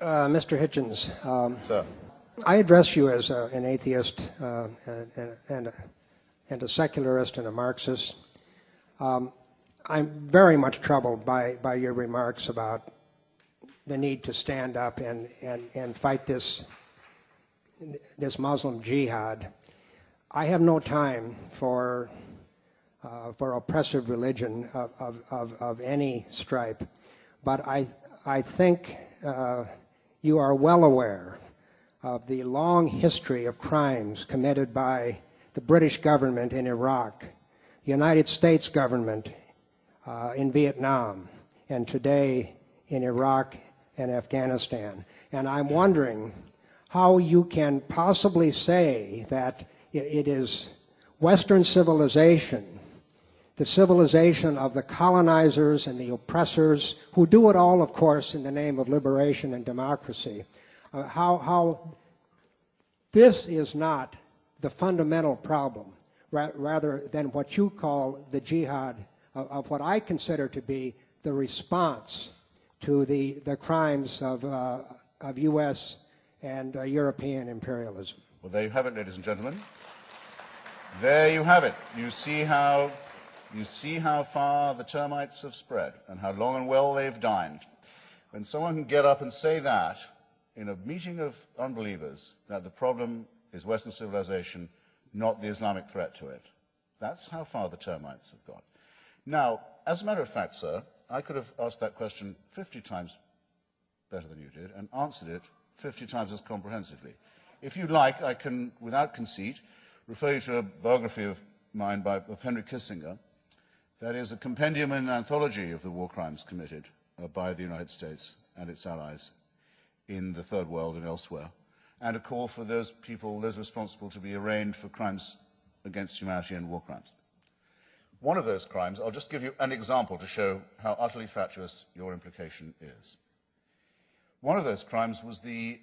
Mr. Hitchens, Sir. I address you as an atheist and a secularist and a Marxist. I'm very much troubled by your remarks about the need to stand up and fight this Muslim jihad. I have no time for oppressive religion of any stripe, but I think you are well aware of the long history of crimes committed by the British government in Iraq, the United States government in Vietnam, and today in Iraq and Afghanistan. And I'm wondering how you can possibly say that it is Western civilization, the civilization of the colonizers and the oppressors, who do it all, of course, in the name of liberation and democracy, how this is not the fundamental problem, rather than what you call the jihad of what I consider to be the response to the crimes of U.S. and European imperialism. Well, there you have it, ladies and gentlemen. There you have it. You see how far the termites have spread and how long and well they've dined. When someone can get up and say that in a meeting of unbelievers, that the problem is Western civilization, not the Islamic threat to it, that's how far the termites have got. Now, as a matter of fact, sir, I could have asked that question 50 times better than you did and answered it 50 times as comprehensively. If you like, I can, without conceit, refer you to a biography of mine of Henry Kissinger. That is a compendium and anthology of the war crimes committed by the United States and its allies in the Third World and elsewhere, and a call for those people, those responsible, to be arraigned for crimes against humanity and war crimes. One of those crimes, I'll just give you an example to show how utterly fatuous your implication is. One of those crimes was the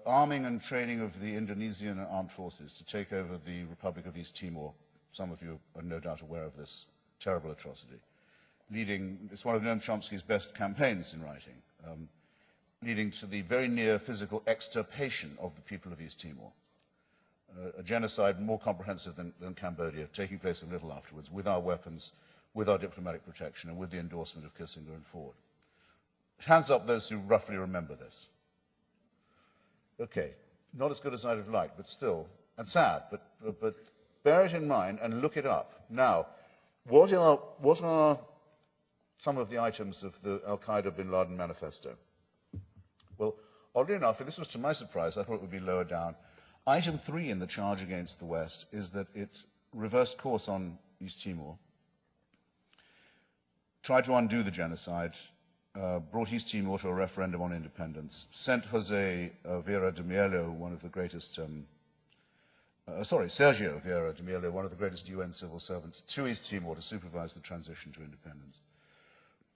arming and training of the Indonesian armed forces to take over the Republic of East Timor. Some of you are no doubt aware of this terrible atrocity. It's one of Noam Chomsky's best campaigns in writing, leading to the very near physical extirpation of the people of East Timor. A genocide more comprehensive than Cambodia, taking place a little afterwards, with our weapons, with our diplomatic protection, and with the endorsement of Kissinger and Ford. Hands up those who roughly remember this. Okay, not as good as I'd have liked, but still, and sad, but bear it in mind and look it up. Now, what are some of the items of the Al-Qaeda bin Laden manifesto? Well, oddly enough, and this was to my surprise, I thought it would be lower down. Item 3 in the charge against the West is that it reversed course on East Timor, tried to undo the genocide, brought East Timor to a referendum on independence, sent Jose Vieira de Mello, one of the greatest, Sergio Vieira de Mello, one of the greatest UN civil servants, to East Timor to supervise the transition to independence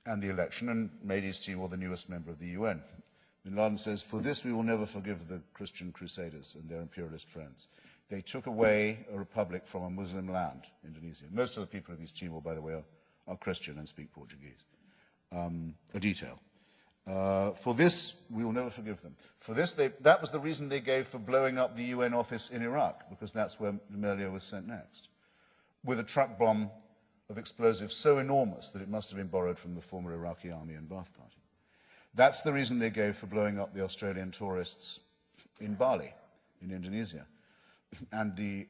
and the election, and made East Timor the newest member of the UN. Bin Laden says, "For this we will never forgive the Christian crusaders and their imperialist friends. They took away a republic from a Muslim land, Indonesia." Most of the people of East Timor, by the way, are Christian and speak Portuguese. A detail. For this, we will never forgive them. For this, that was the reason they gave for blowing up the UN office in Iraq, because that's where Melio was sent next, with a truck bomb of explosives so enormous that it must have been borrowed from the former Iraqi army and Ba'ath Party. That's the reason they gave for blowing up the Australian tourists in Bali, in Indonesia, and the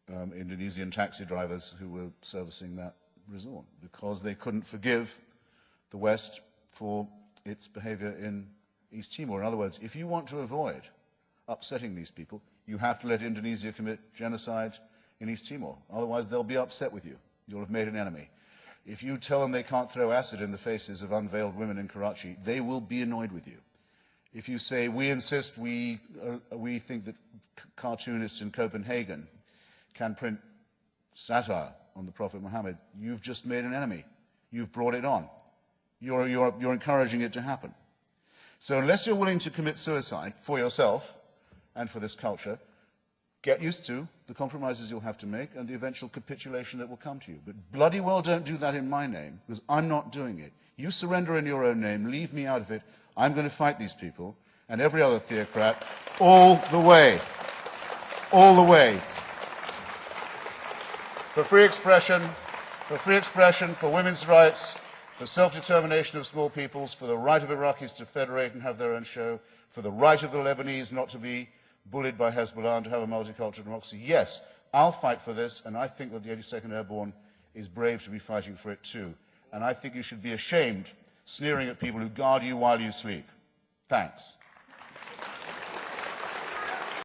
Indonesian taxi drivers who were servicing that resort, because they couldn't forgive the West for its behavior in East Timor. In other words, if you want to avoid upsetting these people, you have to let Indonesia commit genocide in East Timor. Otherwise, they'll be upset with you. You'll have made an enemy. If you tell them they can't throw acid in the faces of unveiled women in Karachi, they will be annoyed with you. If you say, we insist, we think that cartoonists in Copenhagen can print satire on the Prophet Muhammad, you've just made an enemy. You've brought it on. You're encouraging it to happen. So unless you're willing to commit suicide for yourself and for this culture, get used to the compromises you'll have to make and the eventual capitulation that will come to you. But bloody well don't do that in my name, because I'm not doing it. You surrender in your own name, leave me out of it. I'm going to fight these people, and every other theocrat all the way. All the way. For free expression, for women's rights, for self-determination of small peoples, for the right of Iraqis to federate and have their own show, for the right of the Lebanese not to be bullied by Hezbollah and to have a multicultural democracy. Yes, I'll fight for this, and I think that the 82nd Airborne is brave to be fighting for it too. And I think you should be ashamed sneering at people who guard you while you sleep. Thanks.